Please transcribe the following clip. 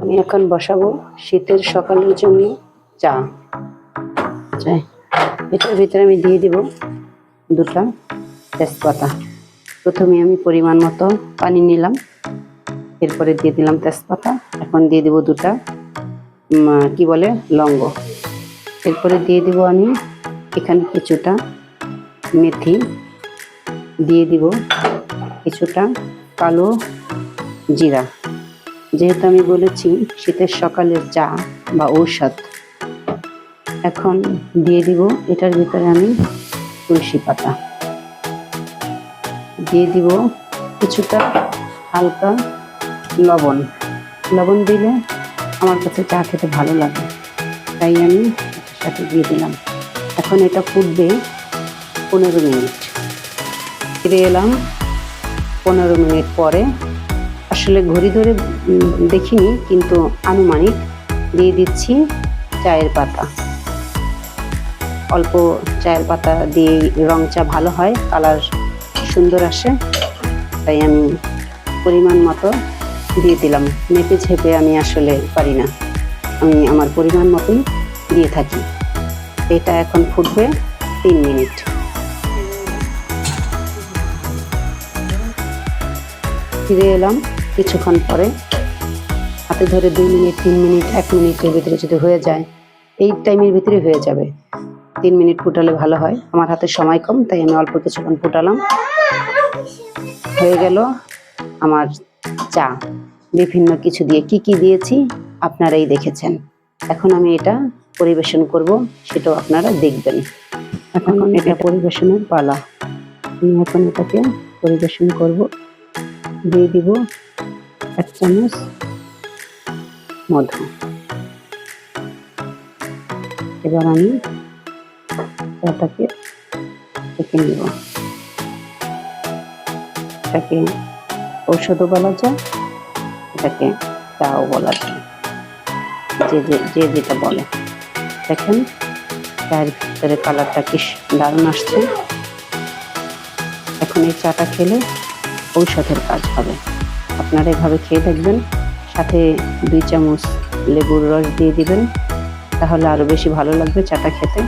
আমি এখন বসাবো শীতের সকালের জন্য চা। এটার ভিতরে আমি দিয়ে দিব দুটা তেজপাতা। প্রথমে আমি পরিমাণ মতো পানি নিলাম, এরপরে দিয়ে দিলাম তেজপাতা। এখন দিয়ে দিব দুটা কি বলে লবঙ্গ। এরপরে দিয়ে দিব আমি এখানে কিছুটা মেথি, দিয়ে দিব কিছুটা কালো জিরা। যেহেতু আমি বলেছি শীতের সকালের চা বা ঔষধ, এখন দিয়ে দিব এটার ভিতরে আমি তুলসী পাতা, দিয়ে দিব কিছুটা হালকা লবণ। লবণ দিলে আমার কাছে চা খেতে ভালো লাগে, তাই আমি এটার সাথে দিয়ে দিলাম। এখন এটা ফুটবে 15 মিনিট। ফিরে এলাম 15 মিনিট পরে। আসলে ঘড়ি ধরে দেখিনি, কিন্তু আনুমানিক দিয়ে দিচ্ছি চায়ের পাতা। অল্প চায়ের পাতা দিয়ে রং চা ভালো হয়, কালার সুন্দর আসে, তাই আমি পরিমাণ মতো দিয়ে দিলাম। মেপে ঝেপে আমি আসলে পারি না, আমি আমার পরিমাণ মতোই দিয়ে থাকি। এটা এখন ফুটবে 3 মিনিট। ফিরে এলাম কিছুক্ষণ পরে। হাতে ধরে 2 মিনিট 3 মিনিট 1 মিনিটের ভিতরে যদি হয়ে যায়, এই টাইমের ভিতরে হয়ে যাবে। 3 মিনিট ফুটালে ভালো হয়, আমার হাতে সময় কম, তাই আমি অল্প কিছুক্ষণ ফুটালাম। হয়ে গেল আমার চা। বিভিন্ন কিছু দিয়ে কি দিয়েছি আপনারাই দেখেছেন। এখন আমি এটা পরিবেশন করব, সেটাও আপনারা দেখবেন। এখন এটা পরিবেশনের পালা। আমি এখন এটাকে পরিবেশন করব। দিয়ে দিব 1 চামচ মধু। এবার আমি চাটাকে ছেঁকে নিব। এটাকে ঔষধও বলা যায়, এটাকে চাও বলা যায়, যে যেটা বলে। দেখেন চায়ের ভিতরে কালারটা কি দারুণ আসছে। এখন এই চাটা খেলে ঔষধের কাজ হবে। আপনারা এভাবে খেয়ে দেখবেন, সাথে 2 চামচ লেবুর রস দিয়ে দিবেন, তাহলে আরো বেশি ভালো লাগবে চাটা খেতে।